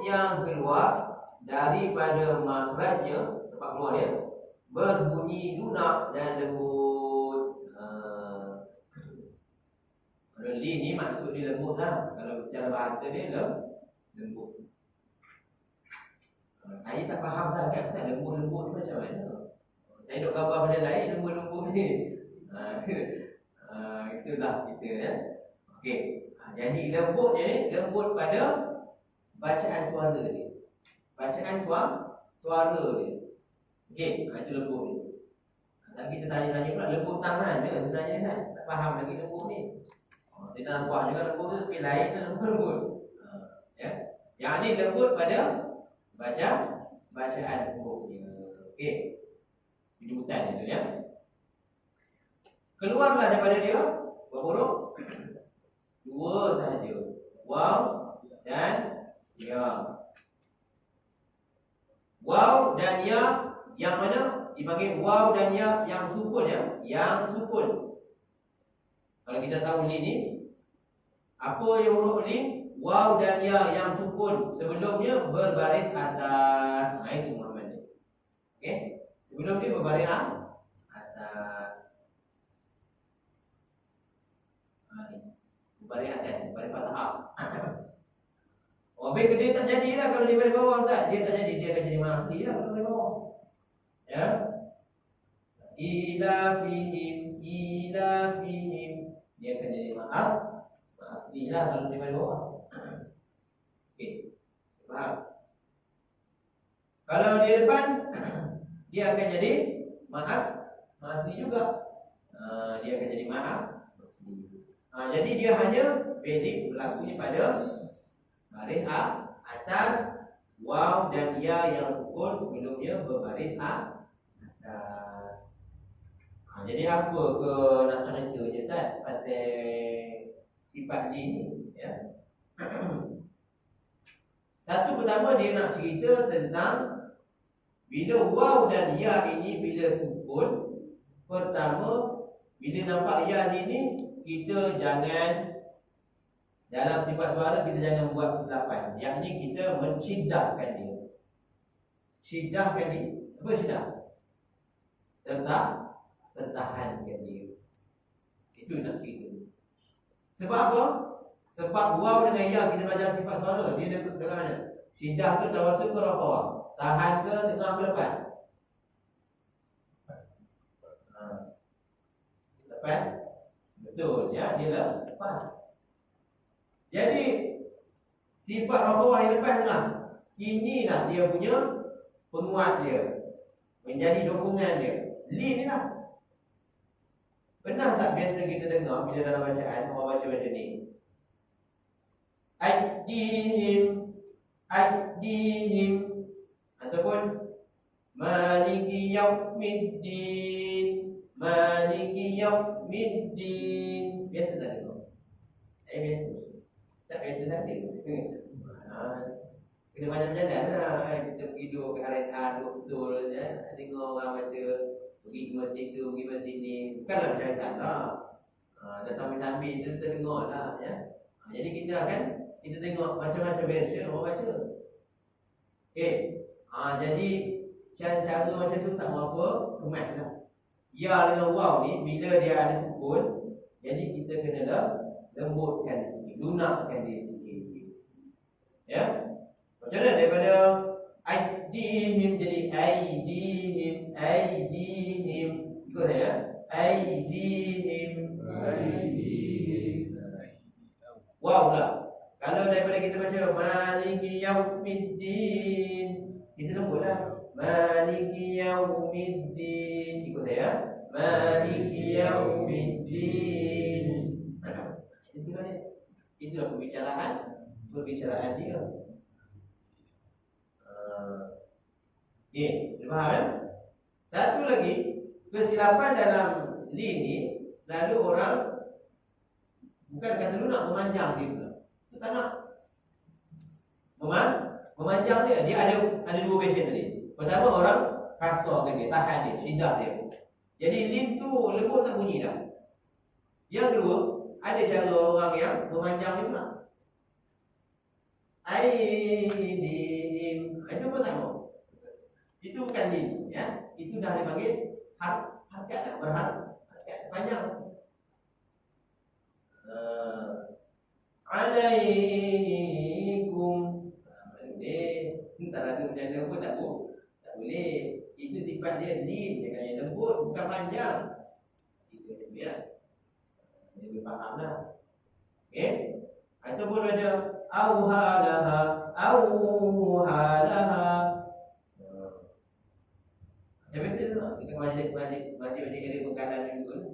yang keluar daripada makhrajnya, tempat keluar dia, berbunyi lunak dan lembut. Kalau li ni maksud dia lembut lah. Kalau secara bahasa dia lembut. Saya tak faham lah kan, lembut-lembut ni macam mana. Saya duk gambar benda lain, lembut-lembut ni. Itulah kita ya. Okey. Jadi lembutnya ni, lembut pada bacaan suara dia. Bacaan suara dia. Okey, itu lembut ni. Kalau kita tanya-tanya pula lembut tangan dia sebenarnya kan. Tak faham lagi lembut ni. Saya nampak juga lembut tu tapi lain tu lembut. Ya. Yang ni lembut pada bacaan huruf dia. Okey. Penyebutan itu ya. Keluarlah daripada dia berapa huruf? 2 sahaja. Waw dan ya. Waw dan ya yang mana dipanggil waw dan ya yang sukun ya, yang sukun. Kalau kita tahu li ni, apa yang huruf li? Waw dan ya yang sukun sebelumnya berbaris atas. Itu maknanya. Okey. Sebelum dia berbaris atas. Berbaris atas, berbaris fathah. Habis dia tak jadilah kalau dia baris bawah Ustaz. Dia tak jadi, dia akan jadi mak asli lah kalau baris bawah. Ya. Ila fihim. Dia akan jadi mak asli lah kalau dia baris bawah. Okey. Faham? Kalau di depan dia akan jadi mak asli juga. Dia akan jadi mak asli. Jadi dia hanya pendek berlaku pada baris atas, waw dan ya yang sukun sebelumnya berbaris atas. Jadi apa ke nak cerita je Ustaz pasal sifat ni ya. Satu pertama dia nak cerita tentang bila waw dan ya ini bila sukun. Pertama, bila nampak ya ini kita jangan dalam sifat suara kita jangan buat kesilapan. Yang ni kita mencidahkan dia. Cidahkan dia. Apa cidah? Tertahankan dia. Itu nak cerita. Sebab apa? Sebab waw dengan ya kita belajar sifat suara dia dekat mana? Cidah ke tawasul ke rafa'ah? Tahan ke tengah ke depan? Lepas? Betul ya, dia lepas. Jadi sifat rafa'ah yang lepas lah. Inilah dia punya penguat dia. Menjadi dukungan dia. Li ni lah. Pernah tak biasa kita dengar bila dalam bacaan orang baca macam ni? Aydihim ataupun maliki yaumiddin. Biasa tak dengar? Biasa. Tak biasa nanti. Kena banyak berjalan lah. Kita pergi duduk ke RSA duduk betul ya. Dengar orang baca. Pergi ke masjid tu, pergi masjid ni. Bukanlah macam sana. Dah sambil-sambil kita dengar lah ya. Jadi kita tengok macam-macam version orang baca. Okey. Jadi cara macam tu tak berapa kemat lah. Ya dengan waw ni bila dia ada sukun, jadi kita kena lembutkan dia sikit, lunakkan dia sikit. Ya. Macam mana daripada aydihim jadi aydihim. Ikut saya. Aydihim. Wow pula. Kalau daripada kita baca maliki yaumiddin, kita lembutlah. Maliki yaumiddin. Ikut saya. Maliki yaumiddin. Itulah perbicaraan dia. Okey, sudah faham ya? Satu lagi, kesilapan dalam li ni selalu orang bukan kata lunak, memanjang dia pula. Tak nak memanjang dia. Dia ada dua version tadi. Pertama orang kasarkan dia, tahan dia, sidah dia. Jadi li tu lembut tak bunyi dah. Yang kedua, ada cara orang yang memanjang dia pula. aidihim. Itu pun tak mau. Itu bukan lin, ya. Itu dah dipanggil harkat dah, harkat panjang. Alaikum. Boleh. Tak ada macam lembut tak bu? Tak boleh. Itu sifat dia lin, dia kaya lembut, bukan panjang. Itu dia. Dia faham lah. Okey. Ataupun ada auhalaha. Ya biasa tu lah. Kita masjid ada bekalan juga.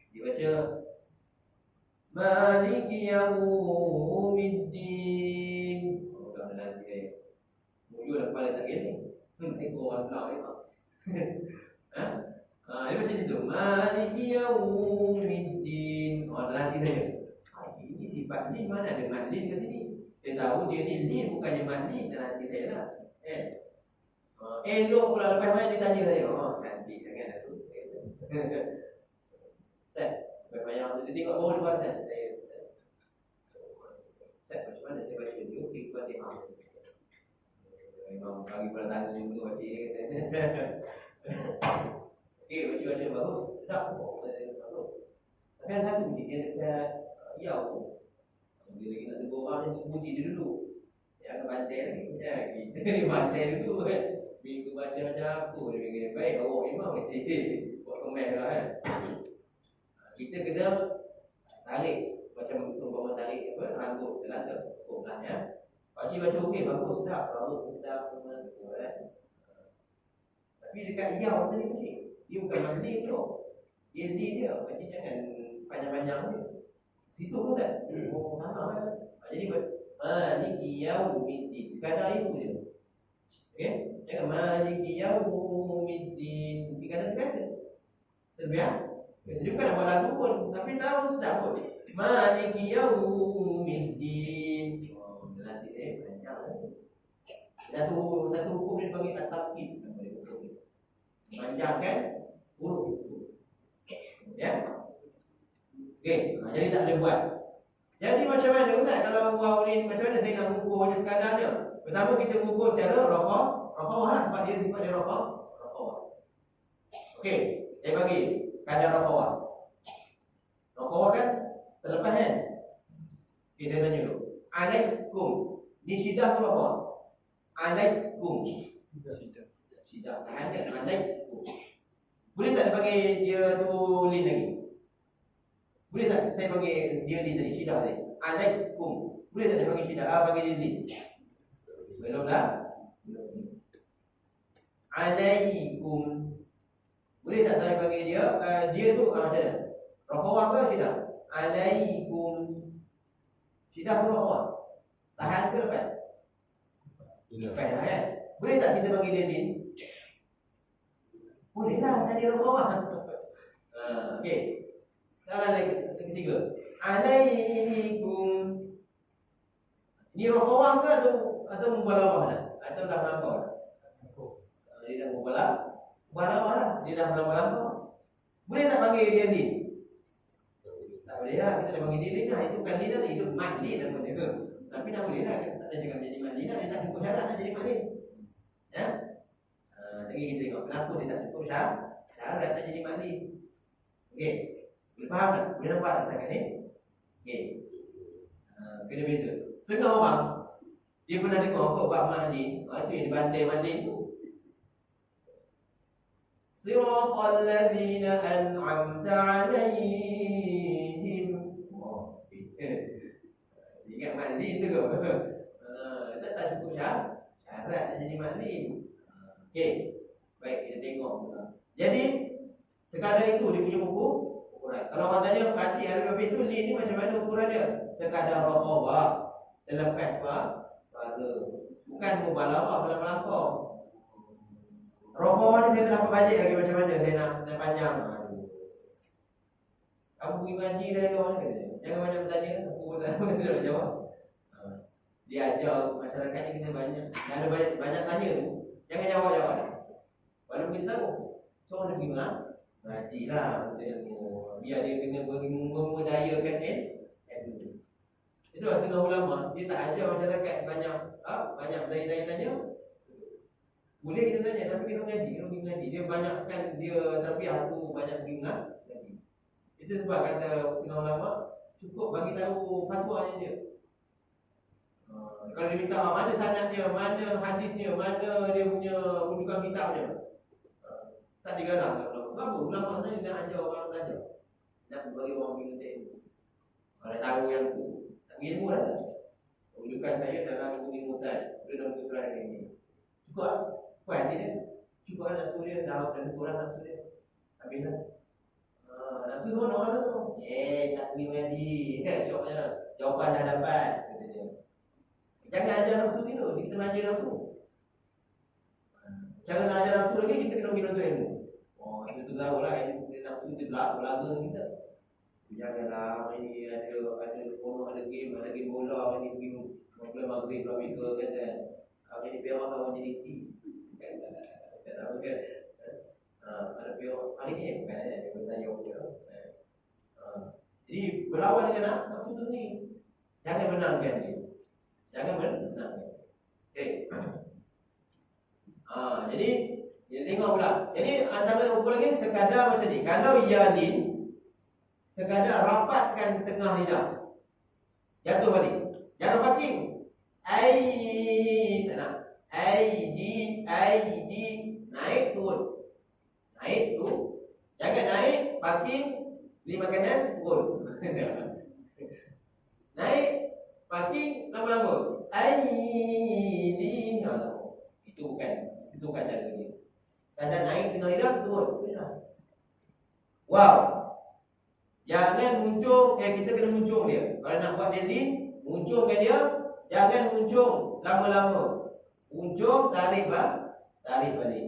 Dia baca Maliki Yawmiddin. Oh, dah nanti mujur dah kepala tak gini. Tengok orang pula tengok. Dia macam itu. Maliki Yawmiddin. Oh, nanti saja. Ini sifat ni mana ada madlin kat sini. Saya tahu dia ni bukannya madlin. Nanti saya lah. Elok pula lepas main dia tanya saya. Oh, cantik sangat tu. Ustaz, lepas main dia tengok bawah dia pasal. Ustaz, macam mana saya baca dia? Okey, kuat dia faham. Memang bagi pada tanya dulu baca dia kata. Okey, baca bagus. Sedap. Bagus. Tapi ada satu dia dekat Riau. Dia lagi nak tegur orang ni puji dia dulu. Dia agak bantai lagi. Ya, kita ni bantai dulu kan. Minggu baca macam apa dia fikir baik awak imam macam buat komen lah kan. Kita kena tarik macam seumpama tarik apa rambut telata lah ya. Pakcik baca okey bagus sedap rambut sedap semua kan. Tapi dekat Riau tadi pakcik dia bukan majlis tu. Dia dia pakcik jangan panjang-panjang dia. Situ pun tak. Oh sama kan. Jadi Maliki Yawmiddin sekadar itu je. Okey. Jangan Maliki Yawmiddin. Kita biasa. Terbiasa. Dia bukan nak buat lagu pun, tapi tahu sedap pun. Maliki Yawmiddin. Oh, nanti panjang. Satu hukum dia panggil at-tafkid. Panjangkan huruf. Ya. Okey, jadi tak boleh buat. Jadi macam mana Ustaz kalau waw ni macam mana saya nak ukur dia sekadarnya? Pertama kita ukur secara rafa'ah lah sebab dia rafa'ah. Okey, saya bagi kadar rafa'ah. Rafa'ah kan terlepas kan? Kita tanya dulu. Alaikum. Ni syidah tu rafa'ah. Alaikum. Syidah. Alaikum. Boleh tak dia bagi dia tu lin lagi? Boleh tak saya bagi dia lin tadi syidah tadi? Alaikum. Boleh tak saya bagi syidah? Bagi dia lin. Belum lah. Alaikum. Boleh tak saya bagi dia dia tu macam mana? Rafa'ah ke syidah? Alaikum. Syidah pun rafa'ah. Tahan ke lepas? Lepas lah kan? Boleh tak kita bagi dia lin? Boleh lah, tadi rafa'ah. Okey. Soalan ketiga. Alaikum. Ini rafa'ah ke atau mubalaghah dah? Atau dah melampau dah? Dia dah mubalaghah dah. Dia dah melampau. Boleh tak panggil dia lin? Tak boleh lah. Kita dah panggil dia lin lah. Itu bukan lin lah. Itu madlin apa dia ke? Tapi tak boleh lah. Tak ada cakap jadi madlin lah. Dia tak cukup syarat nak jadi madlin. Ya? Lagi kita tengok kenapa dia tak cukup syarat nak jadi madlin. Okey. Boleh faham tak? Boleh nampak tak sangat ni? Okey. Kena beza. Setengah orang dia pernah dengar kok bab madlin. Itu yang dibantai madlin tu. Siratal ladzina an'amta 'alaihim. Oh, ingat madlin tu ke? Tak cukup syarat nak jadi madlin. Okey. Baik, kita tengok. Jadi sekadar itu dia punya ukuran. Kalau orang tanya pakcik Habib itu lin ni macam mana ukuran dia? Sekadar rafa'ah. Terlepas suara. Bukan mubalaghah melampau. Rafa'ah ni saya tak dapat bajet lagi macam mana saya nak panjang. Kamu pergi ngaji dah luar ke? Jangan banyak bertanya, aku pun tak boleh jawab. Dia ajar masyarakat ni kita banyak. Ada banyak tanya tu. Jangan jawab dah. Walaupun kita tahu. So dia pergi ngaji lah. Biar dia kena memudayakan ilmu. Itu setengah ulama dia tak ajar masyarakat banyak banyak tanya. Boleh kita tanya tapi kena mengaji, Dia banyakkan dia tarbiyah tu banyak ingat ngaji. Itu sebab kata setengah ulama cukup bagi tahu fatwanya dia. Kalau dia minta mana sanadnya, mana hadisnya, mana dia punya rujukan kitabnya. Tak digarang kat ulama. Apa ulama ni nak ajar orang belajar. Nak bagi orang minta ilmu. Kalau tahu yang tu, tak ilmu dah. Rujukan saya dalam ilmu tadi, dalam surah ini. Cukup ah. Puan dia. Cukup nak suruh dia tahu dan orang nak suruh dia. Habislah. Nak suruh orang tu. Tak pergi mengaji. Syoknya. Jawapan dah dapat. Jangan ajar nafsu ni tu. Kita nak ajar nafsu. Cara nak ajar nafsu lagi, kita kena minum tu ilmu. Itu tahu lah. Ilmu nafsu tu belaga kita. Janganlah ini ada porno, ada game bola. Ini pergi maghrib ke kata. Ini biar orang jadi tinggi. Tak tahu kan. Ada biar hari ni bukan dia bertanya je. Jadi berlawan dengan nafsu tu ni. Jangan menangkan dia. Okey. Jadi kita tengok pula. Jadi antara ukur lagi sekadar macam ni. Kalau yalin sekadar rapatkan tengah lidah. Jatuh balik. Jangan parking. Tak nak. Di naik turun. Naik tu. Jangan naik parking beli makanan turun. Naik parking lama-lama. Itu bukan cara dia. Sekadar naik tengah lidah turun. Wow. Jangan muncung, kita kena muncung dia. Kalau nak buat deadlift, muncungkan dia. Jangan muncung lama-lama. Muncung, tarik balik.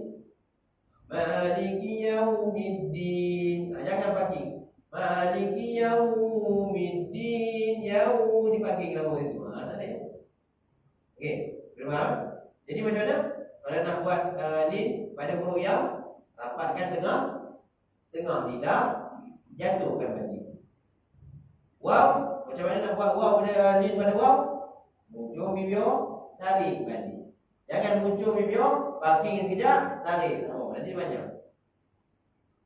Maliki yaumiddin. Jangan parking. Maliki yaumiddin. Yau di parking lama itu. Tak ada. Okey, faham? Jadi macam mana? Kalau nak buat lin pada huruf yang rapatkan tengah lidah, jatuhkan balik. Waw, macam mana nak buat waw pada lin pada waw? Muncul bibir, tarik balik. Jangan muncul bibir, parking sekejap, tarik. Nanti banyak.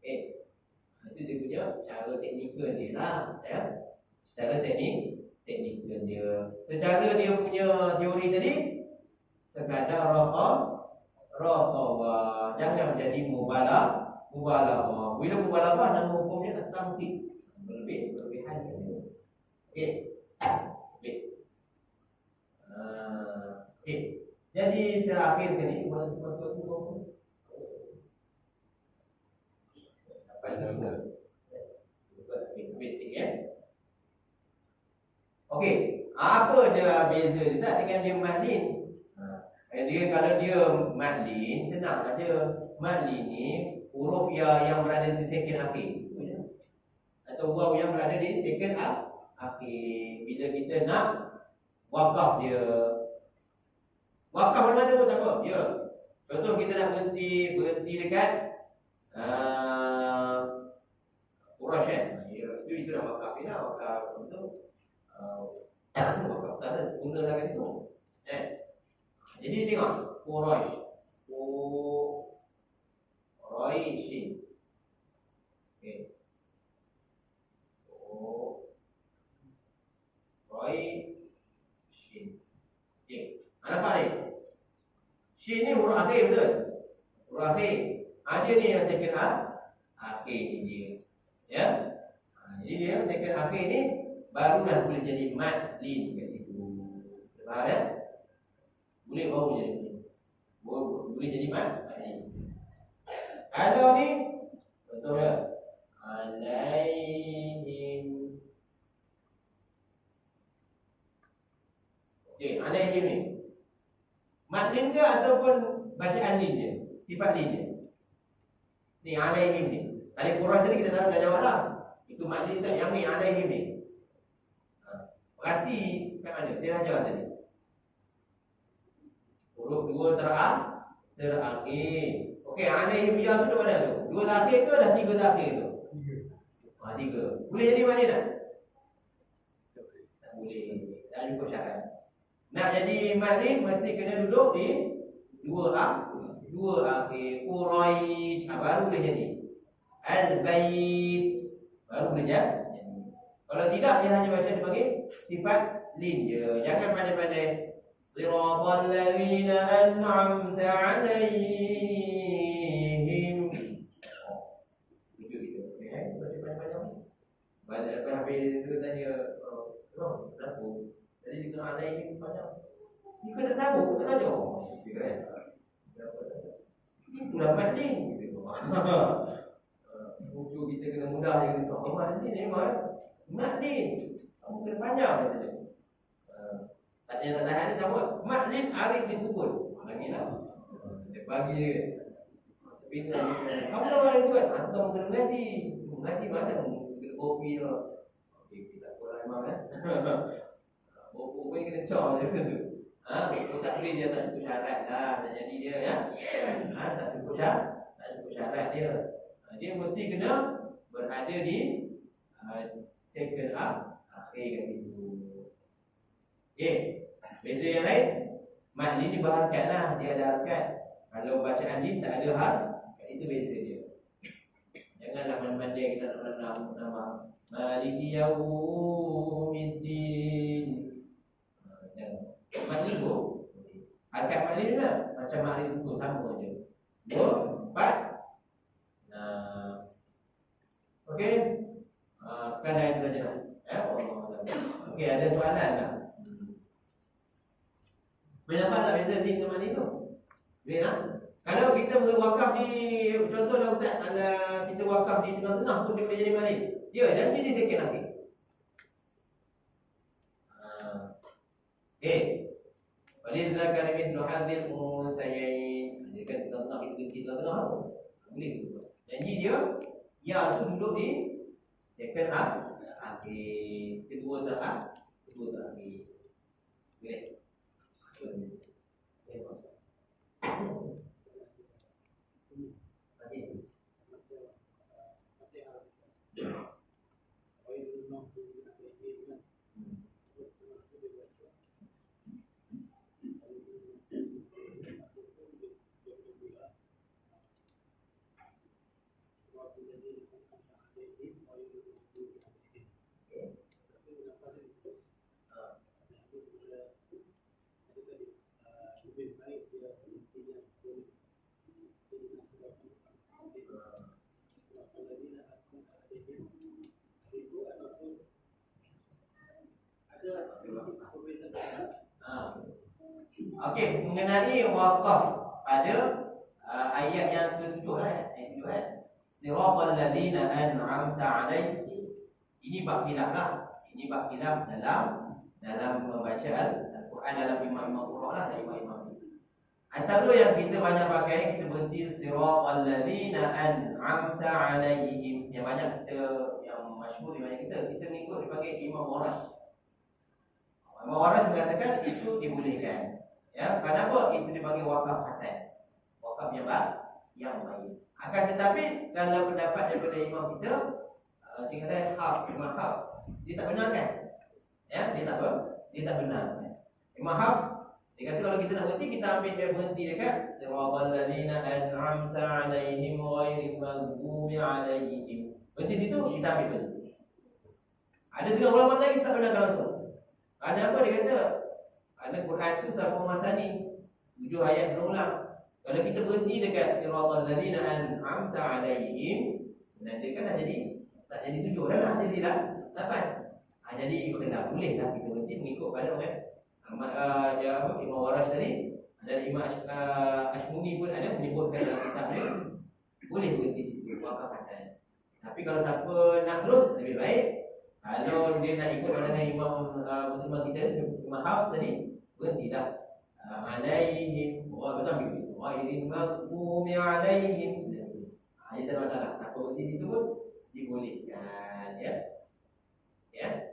Itu dia punya cara teknikal dia lah, ya. Secara teknikal dia. Secara dia punya teori tadi, sekadar rafawa. Jangan menjadi mubalagah. Bila mubalagah, nama hukumnya at-tamthil. Berlebihan kan dia. Okey. Jadi secara akhir sekali masuk hukum. Okey, apa dia beza Ustaz dengan dia madlin? Kalau dia madlin, senang aja. Madlin ni huruf yang berada di second akhir. Atau waw yang berada di second akhir. Bila kita nak wakaf dia. Wakaf mana pun tak apa. Ya. Contoh kita nak berhenti dekat Quraisy. Itu dah wakaf ni lah. Wakaf tu. Wakaf tak ada sempurna lah kat situ. Jadi tengok Quraisy. Quraisy. Okey. Quraisy. Okey. Nampak ni? Shin ni huruf akhir betul? Huruf akhir. Dia ni yang second akhir ni dia. Ya? Jadi dia yang second akhir ni barulah boleh jadi madlin kat situ. Faham ya? Boleh baru jadi ni. Boleh jadi madlin. Kalau ni betul tak? Alaihim. Okey, alaihim ni. Madlin ke ataupun bacaan lin dia? Sifat lin dia. Ni alaihim ni. Tadi Quran tadi kita dah jawab dah. Itu madlin tak? Yang ni alaihim ni. Perhati kat mana? Saya ajar tadi. Huruf dua terakhir. Okey, alaihim yang tu mana tu? Dua terakhir ke dah tiga terakhir tu? Tiga. Tiga. Boleh jadi mana tak? Tak boleh. tak cukup syarat. Nak jadi makrim mesti kena duduk di dua akhir. Quraisy baru boleh jadi. Al-Bait baru boleh jadi. Kalau tidak dia hanya baca dipanggil sifat lin je. Jangan pandai-pandai siratal ladzina an'amta 'alaihim. Itu gitu. Okey, baca panjang-panjang. Baca lepas habis itu tanya, kenapa? Jadi dia kena alaihim panjang. Dia kena tahu, tak tahu. Itulah madlin gitu. Muncul kita kena mudah dia kata, oh madlin memang madlin. Kamu kena panjang kata dia. Tak tahan ni sama. Madlin arif disebut. Lagi lah. Dia bagi dia. Tapi kamu tahu arif disebut? Kamu kena mengaji. Mengaji mana? Kena kopi tu. Okey, kita kurang memang kan. Bobo pun kena cor je tu. Tak boleh dia tak cukup syarat lah nak jadi dia ya. Tak cukup syarat dia. Dia mesti kena berada di second akhir kat situ. Okey. Beza yang lain, mat ni dibaharkan lah, dia ada harkat. Kalau bacaan ni tak ada harkat, itu beza dia. Janganlah pandai-pandai kita nak nama Maliki Yaumiddin. Makni tu harkat makni ni lah macam makni tu sama je. 2, 4. Okey. Sekadar itu saja lah. Okey, ada soalan tak? Boleh nampak tak beza din dengan makni tu? Boleh tak? Kalau kita wakaf di, contohlah Ustaz, kita wakaf di tengah-tengah pun dia boleh jadi makni. Ya, janji di second akhir. Okey. Walizakari mithlu hadzil unsayain. Dia kan tengah-tengah kita berhenti tengah-tengah apa? Boleh tu. Janji dia ya tu duduk di second akhir. Kedua tak akhir. Boleh. Okey, mengenai wakaf pada ayat yang ke-7 ayat 7 Siratal ladzina an'amta 'alaihim. Ini bab khilaf lah. Ini bab khilaf dalam pembacaan Al-Quran dalam imam-imam qurra lah, dan imam-imam. Antara yang kita banyak pakai, kita berhenti siratal ladzina an'amta 'alaihim. Yang banyak kita, yang masyhur di banyak kita mengikut dipanggil Imam Warash. Imam Warash mengatakan itu dibolehkan. Ya, kenapa itu dipanggil wakaf hasan? Wakaf yang baik. Akan tetapi kalau pendapat daripada imam kita, singkatan Imam Hafs, dia tak benarkan. Ya, dia tak benar. Imam Hafs dia kata kalau kita nak berhenti, kita ambil dia berhenti dekat siratal ladzina an'amta 'alaihim ghairil maghdubi 'alaihim. Berhenti situ kita ambil berhenti. Ada setengah ulama lagi tak benarkan langsung. Ada apa dia kata? Ada Quran tu sama masani 7 ayat berulang. Kalau kita berhenti dekat siratal ladzina an'amta 'alaihim, nanti kan tak jadi 7 dah, jadi 8. Jadi kena boleh lah kita berhenti mengikut pada orang Imam Warash tadi. Dan Imam Ashmuni pun ada menyebutkan dalam kitab dia boleh berhenti situ wakaf hasan. Tapi kalau siapa nak terus lebih baik, kalau dia nak ikut pandangan Imam kita Imam Hafs tadi, berhentilah alaihim betul begitu. Ghairil maghdubi alaihim. Dia tak masalah. Siapa berhenti situ pun dibolehkan, ya. Ya.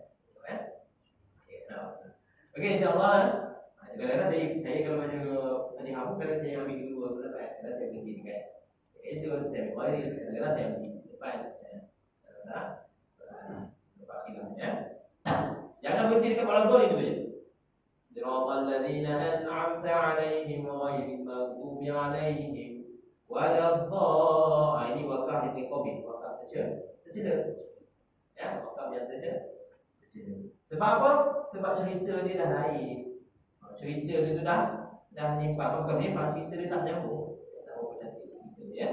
Okey, insya-Allah. Kadang-kadang saya kalau baca tadi hafal, kadang saya ambil dulu pendapat, kadang saya berhenti dekat itu saya ambil, kadang-kadang saya ambil depan. Tak masalah. Ya. Jangan berhenti dekat malam gol itu je. Siratal ladzina an'amta 'alaihim ghairil maghdubi 'alaihim waladdallin. Ini wakaf yang komik, wakaf tercela. Ya, wakaf yang tercela. Sebab apa? Sebab cerita dia dah lain. Cerita dia tu dah nimpah. Bukan nimpah, cerita dia tak nyambung. Tak apa cantik cerita dia.